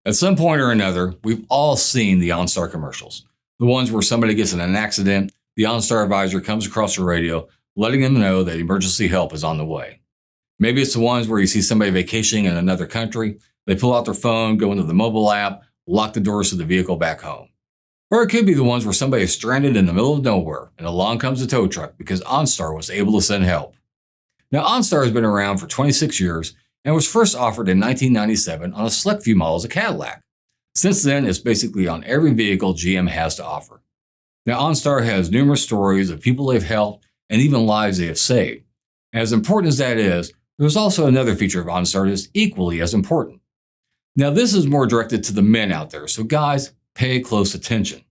At some point or another, we've all seen the OnStar commercials. The ones where somebody gets in an accident, the OnStar advisor comes across the radio, letting them know that emergency help is on the way. Maybe it's the ones where you see somebody vacationing in another country, they pull out their phone, go into the mobile app, lock the doors to the vehicle back home. Or it could be the ones where somebody is stranded in the middle of nowhere and along comes a tow truck because OnStar was able to send help. Now, OnStar has been around for 26 years and was first offered in 1997 on a select few models of Cadillac. Since then, it's basically on every vehicle GM has to offer. Now, OnStar has numerous stories of people they've helped and even lives they have saved. As important as that is, there's also another feature of OnStar that is equally as important. Now, this is more directed to the men out there, so guys, pay close attention.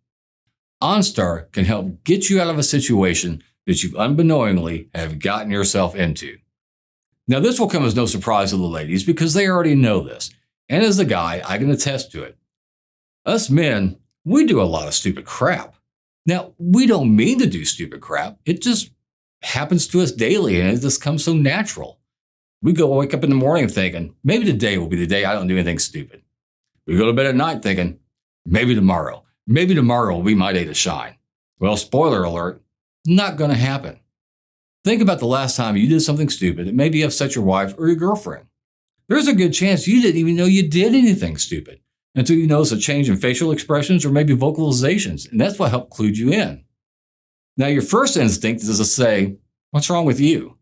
OnStar can help get you out of a situation that you unbeknowingly have gotten yourself into. Now, this will come as no surprise to the ladies because they already know this, and as a guy, I can attest to it. Us men, we do a lot of stupid crap. Now, we don't mean to do stupid crap. It just happens to us daily, and it just comes so natural. We wake up in the morning thinking, maybe today will be the day I don't do anything stupid. We go to bed at night thinking, maybe tomorrow will be my day to shine. Well, spoiler alert, not going to happen. Think about the last time you did something stupid that maybe upset your wife or your girlfriend. There's a good chance you didn't even know you did anything stupid until you notice a change in facial expressions or maybe vocalizations, and that's what helped clue you in. Now, your first instinct is to say, what's wrong with you?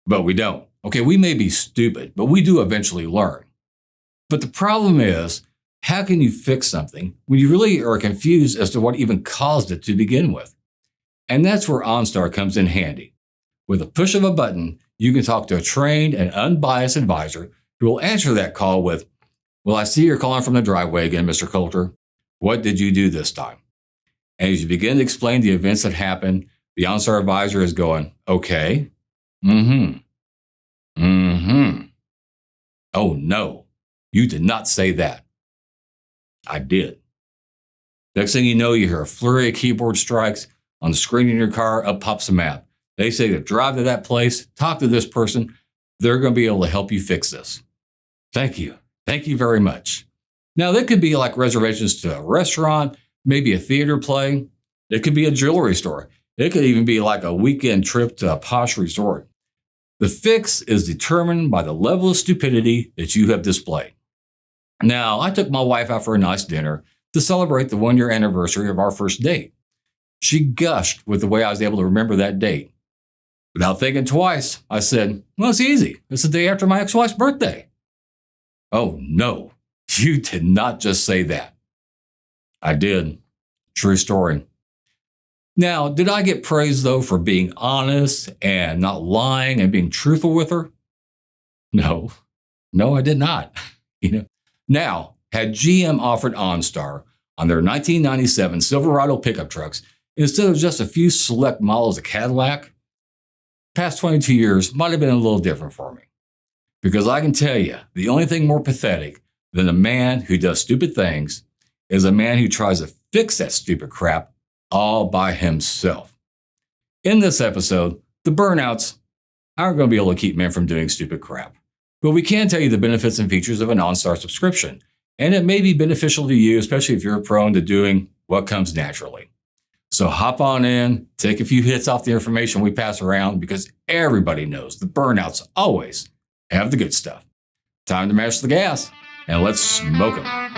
But we don't. Okay, we may be stupid, but we do eventually learn. But the problem is, how can you fix something when you really are confused as to what even caused it to begin with? And that's where OnStar comes in handy. With a push of a button, you can talk to a trained and unbiased advisor who will answer that call with, well, I see you're calling from the driveway again, Mr. Coulter. What did you do this time? And as you begin to explain the events that happened, the OnStar advisor is going, okay, oh no, you did not say that. I did. Next thing you know, you hear a flurry of keyboard strikes. On the screen in your car, up pops a map. They say to drive to that place, talk to this person. They're going to be able to help you fix this. Thank you. Thank you very much. Now, that could be like reservations to a restaurant, maybe a theater play. It could be a jewelry store. It could even be like a weekend trip to a posh resort. The fix is determined by the level of stupidity that you have displayed. Now, I took my wife out for a nice dinner to celebrate the 1-year anniversary of our first date. She gushed with the way I was able to remember that date. Without thinking twice, I said, well, it's easy. It's the day after my ex-wife's birthday. Oh, no, you did not just say that. I did. True story. Now, did I get praised, though, for being honest and not lying and being truthful with her? No, I did not. Now, had GM offered OnStar on their 1997 Silverado pickup trucks, instead of just a few select models of Cadillac, past 22 years might have been a little different for me. Because I can tell you, the only thing more pathetic than a man who does stupid things is a man who tries to fix that stupid crap all by himself. In this episode, the Burnouts aren't going to be able to keep men from doing stupid crap. But we can tell you the benefits and features of an OnStar subscription, and it may be beneficial to you, especially if you're prone to doing what comes naturally. So hop on in, take a few hits off the information we pass around because everybody knows the Burnouts always have the good stuff. Time to mash the gas and let's smoke them.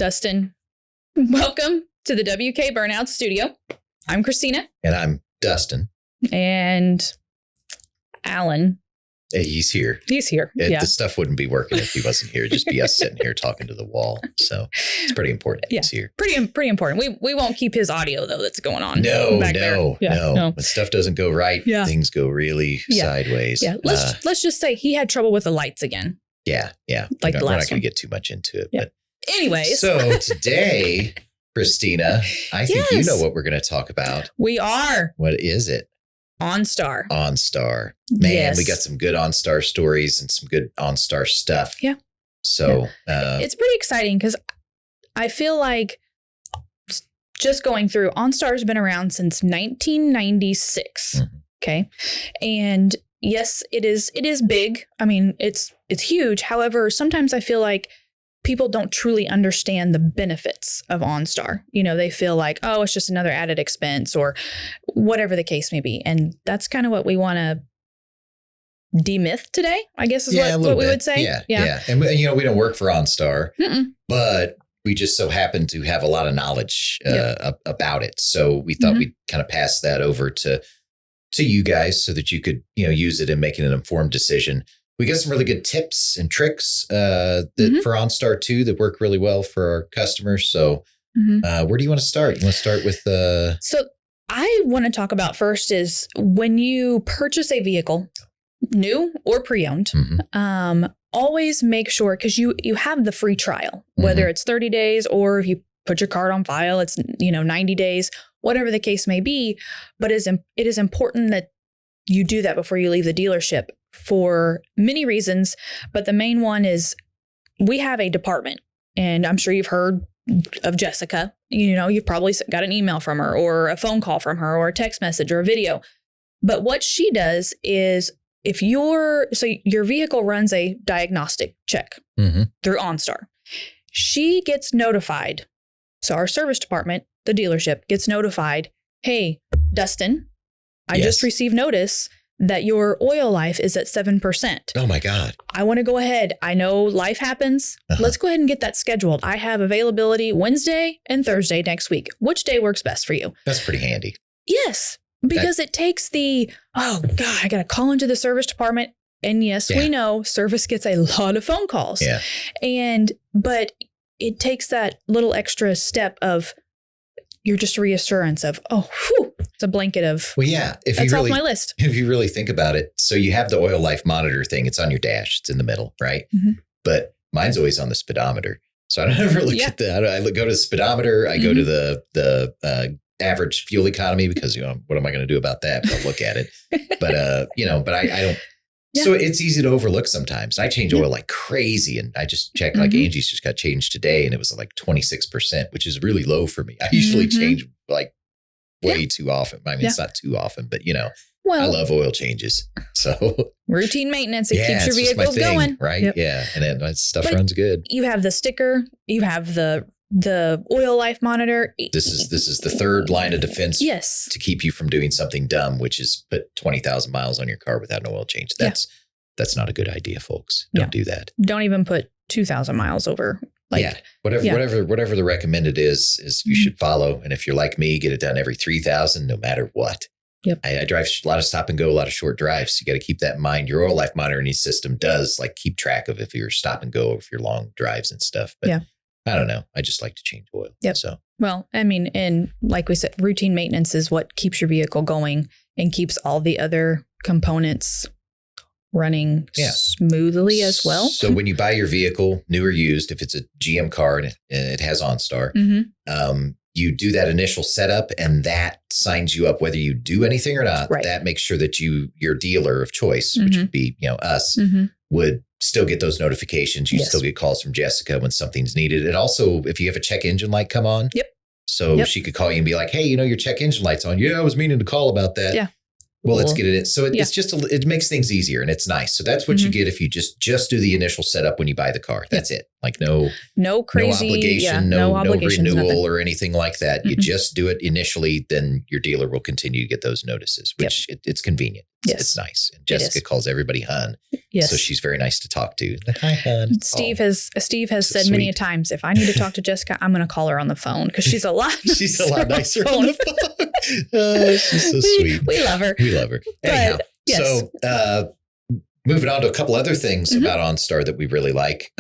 Dustin, welcome to the WK Burnouts studio. I'm Christina. And I'm Dustin. And Alan. Hey, he's here. He's here. Yeah. The stuff wouldn't be working if he wasn't here. It'd just be us sitting here talking to the wall. So it's pretty important he's here. Pretty important. We won't keep his audio, though, that's going on. No. No. When stuff doesn't go right, things go really sideways. Yeah. Let's just say he had trouble with the lights again. Yeah. Like we're not going to get too much into it. Yeah. But anyways. So today, Christina, I think you know what we're going to talk about. We are. What is it? OnStar. Man, we got some good OnStar stories and some good OnStar stuff. Yeah. So it's pretty exciting because I feel like just going through, OnStar's been around since 1996. Mm-hmm. Okay. And yes, it is big. I mean, it's huge. However, sometimes I feel like people don't truly understand the benefits of OnStar. You know, they feel like, oh, it's just another added expense or whatever the case may be. And that's kind of what we want to demyth today, I guess is what we would say. Yeah. And we don't work for OnStar, but we just so happen to have a lot of knowledge about it. So we thought we'd kind of pass that over to you guys so that you could, use it in making an informed decision. We got some really good tips and tricks that for OnStar too that work really well for our customers. So where do you want to start? You want to start with So I want to talk about first is when you purchase a vehicle, new or pre-owned, always make sure, because you have the free trial, whether it's 30 days or if you put your card on file, it's 90 days, whatever the case may be. But it is important that you do that before you leave the dealership for many reasons. But the main one is we have a department, and I'm sure you've heard of Jessica. You've probably got an email from her or a phone call from her or a text message or a video. But what she does is your vehicle runs a diagnostic check through OnStar. She gets notified. So our service department, the dealership, gets notified. Hey, Dustin, I just received notice that your oil life is at 7%. Oh my God. I want to go ahead. I know life happens. Let's go ahead and get that scheduled. I have availability Wednesday and Thursday next week. Which day works best for you? That's pretty handy. Yes, because it takes I got to call into the service department. And yes, we know service gets a lot of phone calls. Yeah. But it takes that little extra step of you're just reassurance of, it's a blanket of, that's off my list. If you really think about it, so you have the oil life monitor thing. It's on your dash. It's in the middle, right? But mine's always on the speedometer. So I don't ever look at that. I go to the speedometer. I go to the average fuel economy because, what am I going to do about that? I'll look at it. But, I don't. Yeah. So it's easy to overlook sometimes. I change oil like crazy, and I just checked like Angie's just got changed today, and it was like 26%, which is really low for me. I usually change like way too often. I mean, it's not too often, but I love oil changes. So routine maintenance, it keeps your vehicles going, right? Yep. Yeah, and then stuff runs good. You have the sticker, you have the oil life monitor. This is the third line of defense to keep you from doing something dumb, which is put 20,000 miles on your car without an oil change. That's not a good idea, folks. Don't do that. Don't even put 2,000 miles over. Whatever the recommended is you should follow. And if you're like me, get it done every 3,000, no matter what. Yep. I drive a lot of stop and go, a lot of short drives. So you got to keep that in mind. Your oil life monitoring system does keep track of if you're stop and go, if you're long drives and stuff. But I don't know. I just like to change oil. Yep. So, well, I mean, and like we said, routine maintenance is what keeps your vehicle going and keeps all the other components running smoothly as well. So when you buy your vehicle, new or used, if it's a GM car and it has OnStar, you do that initial setup, and that signs you up whether you do anything or not. Right. That makes sure that your dealer of choice, which would be us, would still get those notifications. You still get calls from Jessica when something's needed. And also, if you have a check engine light come on, so she could call you and be like, hey, your check engine light's on. Yeah, I was meaning to call about that. Yeah. Well, let's get it in. So it's just, it makes things easier, and it's nice. So that's what you get if you just do the initial setup when you buy the car. That's it. Like no crazy, no obligation, no renewal nothing. Or anything like that. You just do it initially, then your dealer will continue to get those notices, which it's convenient. It's nice. And Jessica calls everybody hun. Yes. So she's very nice to talk to. Hi, hon. Steve has said many a times, if I need to talk to Jessica, I'm going to call her on the phone because she's a lot nicer on the phone. Oh, she's so sweet. We love her. We love her. Anyhow, yes. So moving on to a couple other things about OnStar that we really like.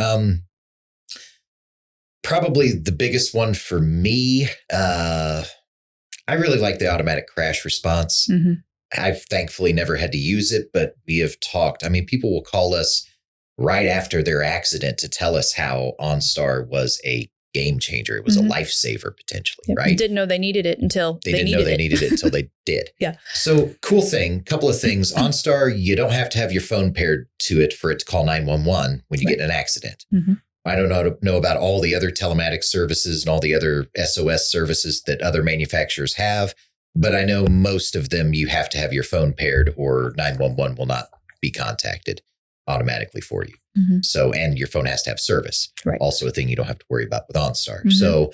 Probably the biggest one for me, I really like the automatic crash response. Mm-hmm. I've thankfully never had to use it, but we have talked. I mean, people will call us right after their accident to tell us how OnStar was a game changer. It was a lifesaver potentially, right? Didn't know they needed it until they didn't know they needed it until they did. Yeah. So cool thing, couple of things. OnStar, you don't have to have your phone paired to it for it to call 911 when you get in an accident. Mm-hmm. I don't know about all the other telematics services and all the other SOS services that other manufacturers have, but I know most of them you have to have your phone paired or 911 will not be contacted automatically for you. Mm-hmm. So, and your phone has to have service. Right. Also a thing you don't have to worry about with OnStar. Mm-hmm. So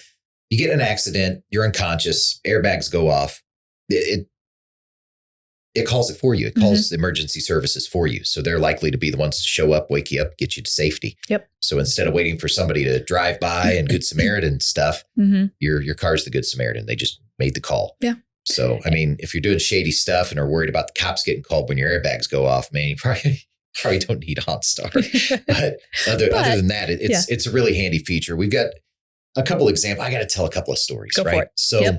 you get in an accident, you're unconscious, airbags go off. It calls it for you. It calls emergency services for you. So they're likely to be the ones to show up, wake you up, get you to safety. Yep. So instead of waiting for somebody to drive by and Good Samaritan stuff, your car's the Good Samaritan. They just made the call. Yeah. So, I mean, if you're doing shady stuff and are worried about the cops getting called when your airbags go off, man, you probably don't need OnStar. But other than that, it's a really handy feature. We've got a couple examples. I got to tell a couple of stories, Go right? For it. So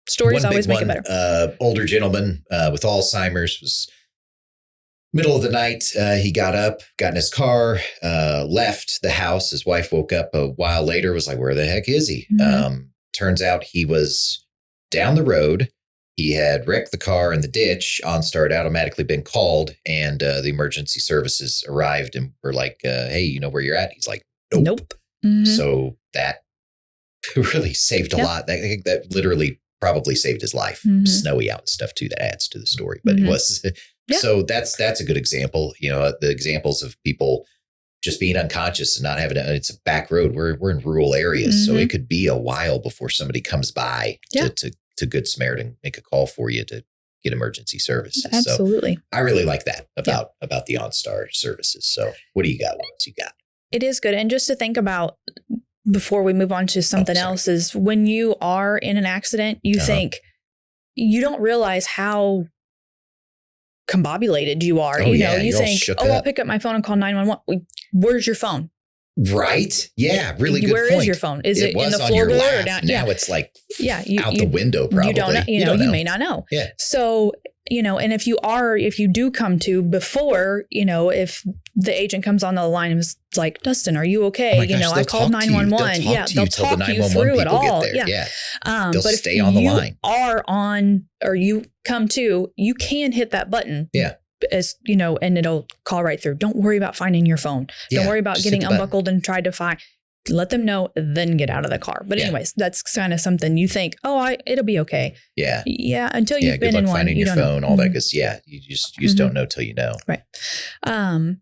stories always make it better. Older gentleman with Alzheimer's was middle of the night. He got up, got in his car, left the house. His wife woke up a while later, was like, where the heck is he? Turns out he was down the road. He had wrecked the car in the ditch. OnStar had automatically been called, and the emergency services arrived and were like, hey, you know where you're at? He's like, nope. So that really saved a lot. I think that literally probably saved his life. Snowy out and stuff too. That adds to the story, but it was. So that's a good example. You know, the examples of people just being unconscious and not having it's a back road. We're in rural areas, so it could be a while before somebody comes by to Good Samaritan, make a call for you to get emergency services. Absolutely. So I really like that about the OnStar services. So what do you got? What else you got? It is good. And just to think about before we move on to something else is when you are in an accident, you think you don't realize how combobulated you are. You know, you think, I'll pick up my phone and call 911. Where's your phone? Right. Yeah. Really good Where point. Is your phone? Is it in the floor or down? Now it's like out the window probably. You don't know. You may not know. Yeah. So, and if you do come to before, if the agent comes on the line and is like, Dustin, are you okay? Oh gosh, I called 911. They'll talk you through it all. Yeah. They'll but stay on the line. Are on, or you come to, you can hit that button. Yeah. As and it'll call right through. Don't worry about finding your phone. Don't worry about getting unbuckled and tried to find. Let them know, then get out of the car. But anyways, that's kind of something you think, it'll be okay. Yeah. Yeah. Until you've been in one. Finding your phone, all that. Because you just don't know till you know. Right.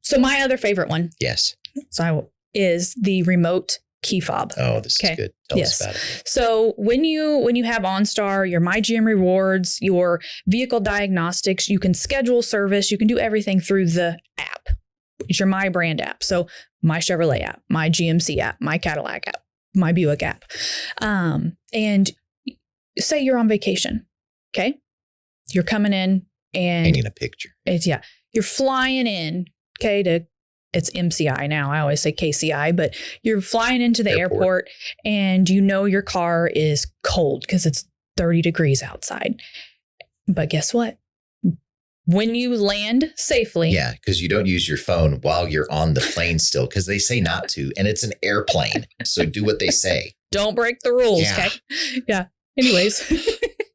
So my other favorite one. Yes. Is the remote key fob. Oh, this is good. Tell us about it. So when you have OnStar, your MyGM rewards, your vehicle diagnostics, you can schedule service, you can do everything through the app. It's your My Brand app. So my Chevrolet app, my GMC app, my Cadillac app, my Buick app. And say you're on vacation. Okay. You're coming in and painting a picture. You're flying in. Okay. It's MCI now. I always say KCI, but you're flying into the airport and your car is cold because it's 30 degrees outside. But guess what? When you land safely. Yeah, because you don't use your phone while you're on the plane still because they say not to. And it's an airplane. So do what they say. Don't break the rules. Yeah. Okay. Yeah. Anyways.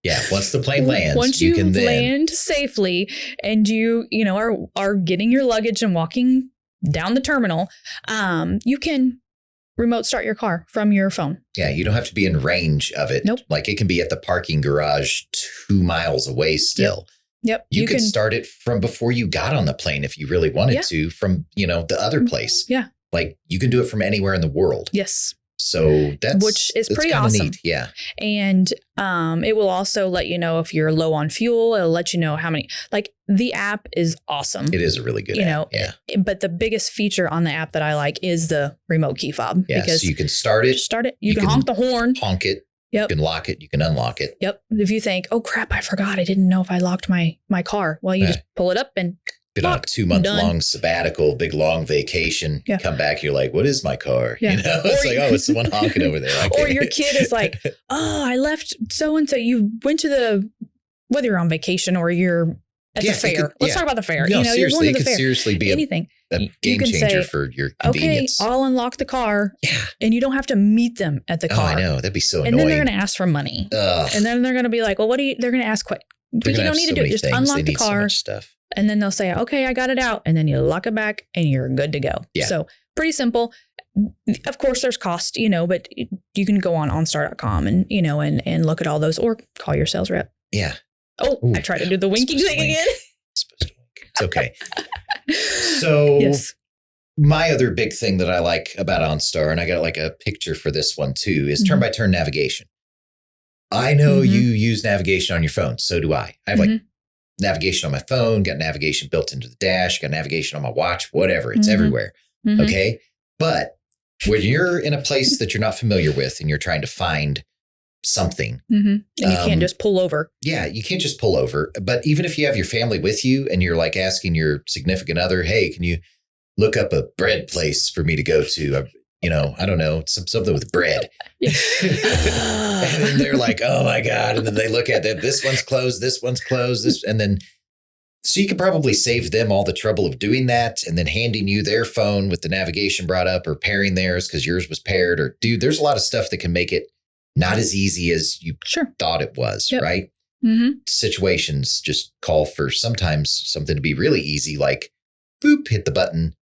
Yeah. Once the plane lands, once you can land safely and you are getting your luggage and walking down the terminal, you can remote start your car from your phone. Yeah, you don't have to be in range of it. Nope. Like it can be at the parking garage 2 miles away still. Yep. You can start it from before you got on the plane if you really wanted to from, the other place. Yeah. Like you can do it from anywhere in the world. Yes. So which is pretty awesome. Neat. Yeah. And it will also let you know if you're low on fuel. It'll let you know how many, like the app is awesome. It is a really good app. Yeah. But the biggest feature on the app that I like is the remote key fob. Yeah. Because so you can start it. You can honk the horn. Honk it. Yep. You can lock it. You can unlock it. Yep. If you think, oh crap, I forgot. I didn't know if I locked my car. Well, you just pull it up and been on a 2-month-long sabbatical, big long vacation. Yeah. Come back, you're like, what is my car? Yeah. You know, it's like, oh, it's the one honking over there. Or your kid is like, oh, I left so-and-so. You went to whether you're on vacation or you're at the fair. Let's talk about the fair. No, you're going to the fair. Seriously be anything. A game changer for your convenience. Okay, I'll unlock the car. Yeah. And you don't have to meet them at the car. Oh, I know. That'd be so annoying. And then they're going to ask for money. Ugh. And then they're going to be like, well, they're going to ask, but you don't need to do it. Just unlock the car. Stuff. And then they'll say, okay, I got it out. And then you lock it back and you're good to go. Yeah. So pretty simple. Of course, there's cost, but you can go on OnStar.com and, and look at all those or call your sales rep. Yeah. Oh, I tried to do the winking thing again. Supposed to wink. It's okay. So yes. My other big thing that I like about OnStar, and I got like a picture for this one too, is turn-by-turn navigation. I know you use navigation on your phone. So do I. I have like navigation on my phone, got navigation built into the dash, got navigation on my watch, whatever. It's everywhere. Okay. But when you're in a place that you're not familiar with and you're trying to find something. And you can't just pull over. Yeah, you can't just pull over. But even if you have your family with you and you're like asking your significant other, hey, can you look up a bread place for me to go to? I don't know, something with bread. And then they're like, oh my God. And then they look at that. This one's closed. And then, so you could probably save them all the trouble of doing that and then handing you their phone with the navigation brought up or pairing theirs because yours was paired or dude, there's a lot of stuff that can make it not as easy as you thought it was, right? Situations just call for sometimes something to be really easy, like boop, hit the button,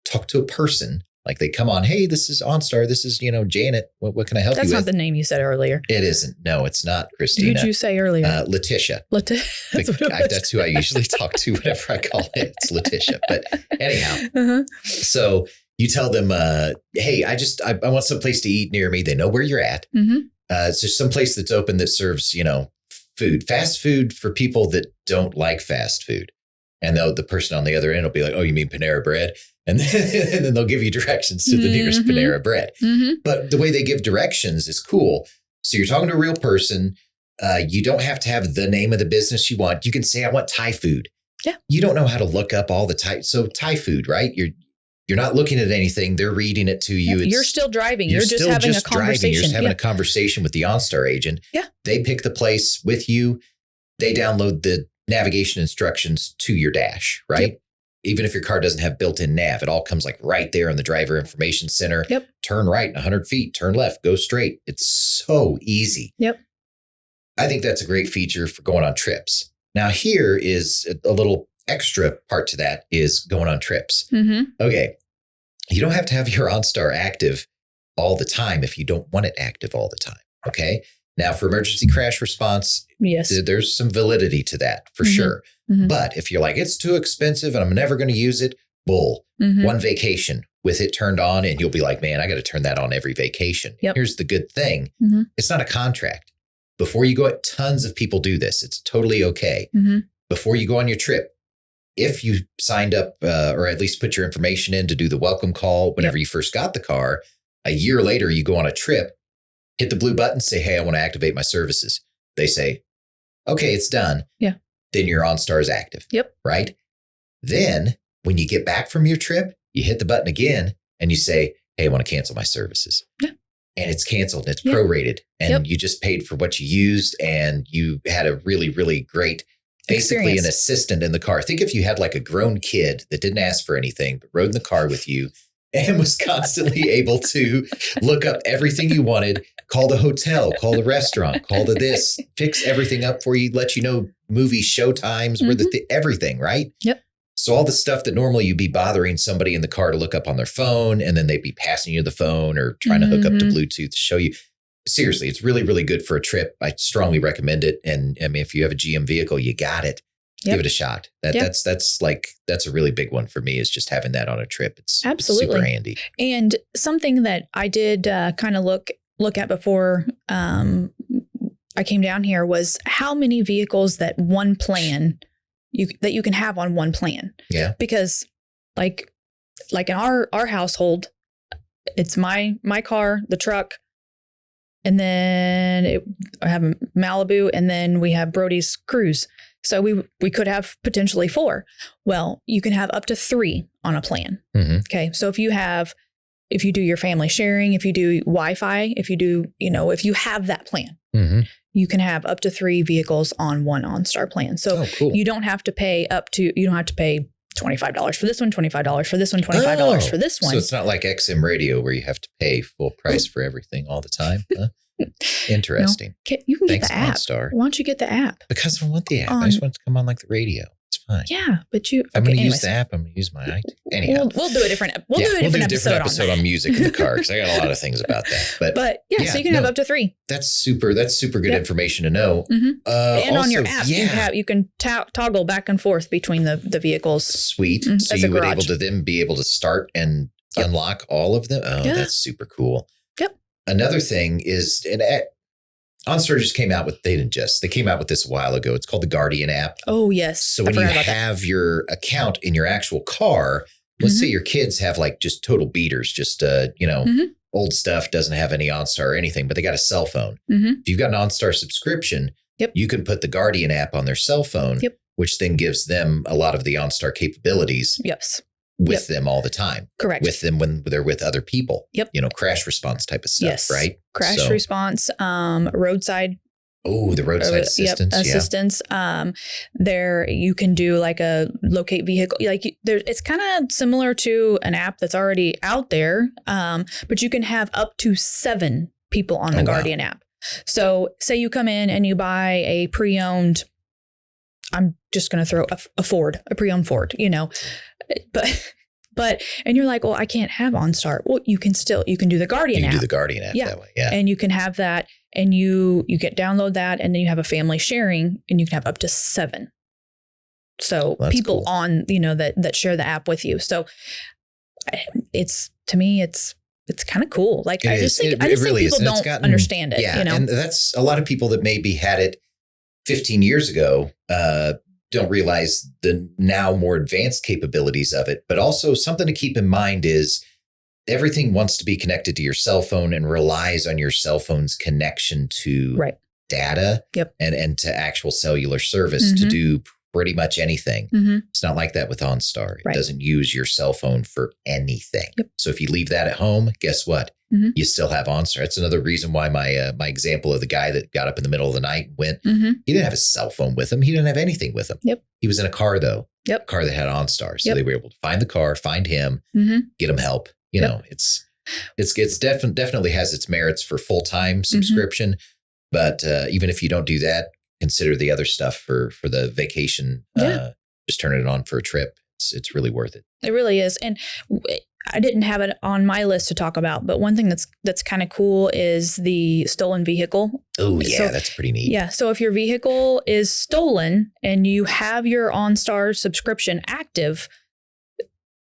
talk to a person. Like they come on, hey, this is OnStar. This is, Janet. What can I help you with? That's not the name you said earlier. It isn't. No, it's not, Christina. Who'd you say earlier? Letitia. That's who I usually talk to whenever I call it. It's Letitia. But anyhow, so you tell them, hey, I want some place to eat near me. They know where you're at. It's just some place that's open that serves, food, fast food for people that don't like fast food. And the person on the other end will be like, oh, you mean Panera Bread? And then they'll give you directions to the nearest Panera Bread. But the way they give directions is cool. So you're talking to a real person. You don't have to have the name of the business you want. You can say, I want Thai food. Yeah. You don't know how to look up all the Thai. So Thai food, right? You're not looking at anything. They're reading it to you. You're still driving. You're just having a conversation. You're just having a conversation with the OnStar agent. Yeah. They pick the place with you. They download the navigation instructions to your dash, right? Yep. Even if your car doesn't have built-in nav, it all comes like right there in the driver information center. Yep. Turn right 100 feet, turn left, go straight. It's so easy. Yep. I think that's a great feature for going on trips. Now, here is a little extra part to that is going on trips. Okay. You don't have to have your OnStar active all the time if you don't want it active all the time. Okay. Now, for emergency crash response, yes, there's some validity to that for sure. But if you're like, it's too expensive and I'm never going to use it, bull. One vacation with it turned on and you'll be like, man, I got to turn that on every vacation. Yep. Here's the good thing. It's not a contract. Before you go, tons of people do this. It's totally okay. Before you go on your trip, if you signed up or at least put your information in to do the welcome call whenever you first got the car, a year later, you go on a trip, hit the blue button, say, hey, I want to activate my services. They say, okay, it's done. Yeah. Then your OnStar is active. Yep. Right. Then when you get back from your trip, you hit the button again and you say, hey, I want to cancel my services. Yeah. And it's canceled. It's prorated. And you just paid for what you used and you had a really, really great, basically an assistant in the car. Think if you had like a grown kid that didn't ask for anything, but rode in the car with you and was constantly able to look up everything you wanted, call the hotel, call the restaurant, call the this, fix everything up for you, let you know movie show times, where everything, right? Yep. So all the stuff that normally you'd be bothering somebody in the car to look up on their phone, and then they'd be passing you the phone or trying to hook up to Bluetooth to show you. Seriously, it's really, really good for a trip. I strongly recommend it. And I mean, if you have a GM vehicle, you got it. give it a shot. That's a really big one for me, is just having that on a trip. It's Absolutely. super handy. And something that I did kind of look at before I came down here was how many vehicles that one plan that you can have on one plan. Yeah. Because like in our household, it's my car, the truck, and then I have a Malibu, and then we have Brody's Cruise. So we could have potentially 4. Well, you can have up to 3 on a plan. Mm-hmm. Okay. So if you do your family sharing, if you do Wi-Fi, if you have that plan, mm-hmm. you can have up to 3 vehicles on one OnStar plan. So cool. you don't have to pay $25 for this one, $25 for this one, $25 for this one. So it's not like XM radio where you have to pay full price for everything all the time. Huh? Interesting. No, you can Thanks, get the app. OnStar. Why don't you get the app? Because I don't want the app. I just want it to come on like the radio. It's fine. Yeah, but I'm going to use the app. I'm going to use my iTunes. Anyhow, we'll do a different. We'll do a different episode on music in the car, because I got a lot of things about that. But yeah, so you can have up to 3. That's super good information to know. Mm-hmm. And also, on your app, you can toggle back and forth between the vehicles. Sweet. So you would be able to start and unlock all of them. Oh, that's super cool. Yep. Another thing is, OnStar just came out with, they came out with this a while ago. It's called the Guardian App. Oh, yes. So when you have your account in your actual car, let's say your kids have like just total beaters, just, old stuff, doesn't have any OnStar or anything, but they got a cell phone. Mm-hmm. If you've got an OnStar subscription, you can put the Guardian app on their cell phone, which then gives them a lot of the OnStar capabilities. Yes. With them all the time. Correct. With them when they're with other people. Yep. Crash response type of stuff, right? Crash response, roadside. Oh, the roadside assistance. Assistance. There you can do like a locate vehicle. It's kind of similar to an app that's already out there, but you can have up to 7 people on the Guardian app. So say you come in and you buy a pre-owned, I'm just going to throw a pre-owned Ford, but and you're like, well, I can't have OnStar. Well, you can do the Guardian app. You can do the Guardian app that way. Yeah. And you can have that, and you download that, and then you have a family sharing, and you can have up to 7. So people cool. on, that share the app with you. So to me, it's kind of cool. Like I just think people don't understand it. Yeah. And that's a lot of people that maybe had it 15 years ago, don't realize the now more advanced capabilities of it. But also something to keep in mind is everything wants to be connected to your cell phone and relies on your cell phone's connection to data and to actual cellular service to do pretty much anything. Mm-hmm. It's not like that with OnStar. It doesn't use your cell phone for anything. Yep. So if you leave that at home, guess what? Mm-hmm. You still have OnStar. That's another reason why my example of the guy that got up in the middle of the night and went, he didn't have a cell phone with him. He didn't have anything with him. Yep. He was in a car though. Yep. A car that had OnStar. So they were able to find the car, find him, get him help. It's definitely has its merits for full-time subscription. But even if you don't do that, consider the other stuff for the vacation. Just turn it on for a trip. It's really worth it. It really is. And I didn't have it on my list to talk about, but one thing that's kind of cool is the stolen vehicle. Oh yeah, that's pretty neat. Yeah. So if your vehicle is stolen and you have your OnStar subscription active,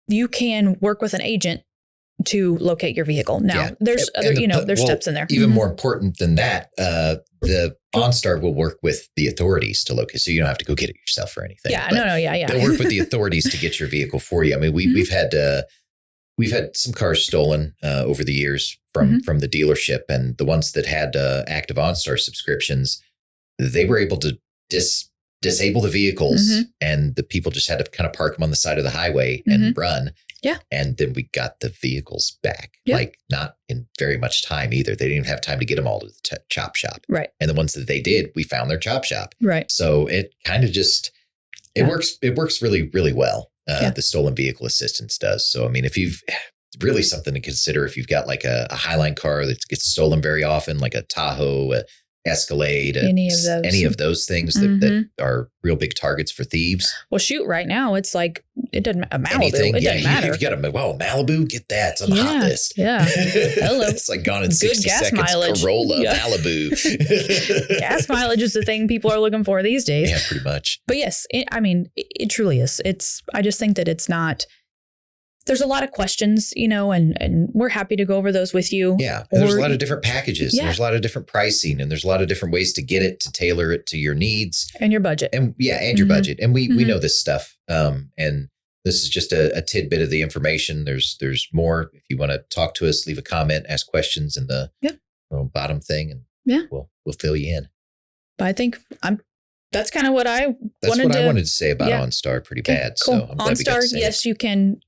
you can work with an agent to locate your vehicle. Now there's other, there's steps in there. Even more important than that, the OnStar will work with the authorities to locate, so you don't have to go get it yourself or anything. Yeah, yeah. They'll work with the authorities to get your vehicle for you. I mean, we've had some cars stolen over the years from the dealership, and the ones that had active OnStar subscriptions, they were able to disable the vehicles, and the people just had to kind of park them on the side of the highway and run. Yeah. And then we got the vehicles back, like not in very much time either. They didn't even have time to get them all to the chop shop. Right. And the ones that they did, we found their chop shop. Right. So it kind of just, it works really, really well. The stolen vehicle assistance does. So, I mean, if you've really something to consider, if you've got like a Highline car that gets stolen very often, like a Tahoe, Escalade, any of those things that are real big targets for thieves. Well, shoot, right now it's like it doesn't a Malibu. Anything, it doesn't matter. If you got a Malibu, get that. It's on the hot list. Yeah. Hello. It's like gone in Good 60 gas seconds. mileage. Corolla, Yeah. Malibu. Gas mileage is the thing people are looking for these days. Yeah, pretty much. But yes, it truly is. I just think that it's not. There's a lot of questions, and we're happy to go over those with you. Yeah. And there's a lot of different packages. Yeah. And there's a lot of different pricing, and there's a lot of different ways to get it, to tailor it to your needs. And your budget. And your budget. And we know this stuff. And this is just a tidbit of the information. There's more. If you want to talk to us, leave a comment, ask questions in the bottom thing, and we'll fill you in. But I think that's kind of what I wanted to say about OnStar pretty bad. Cool. So I'm glad we got to OnStar, say yes, you can.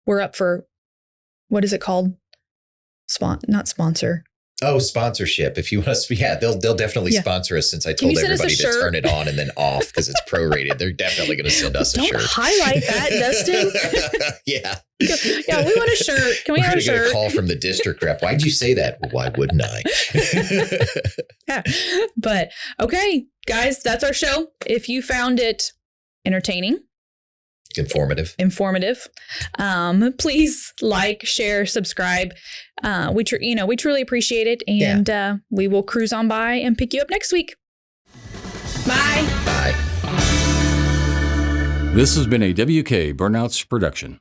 We're up for, what is it called? Not sponsor. Oh, sponsorship. If you want us, they'll definitely sponsor us, since I told everybody to turn it on and then off because it's prorated. They're definitely going to send us a shirt. Don't highlight that, Dustin. Yeah. Yeah, we want a shirt. Can we have a shirt? Get a call from the district rep. Why'd you say that? Well, why wouldn't I? Yeah. But okay, guys, that's our show. If you found it entertaining, informative, please like, share, subscribe. We truly appreciate it, and we will cruise on by and pick you up next week. Bye. Bye. This has been a WK Burnouts production.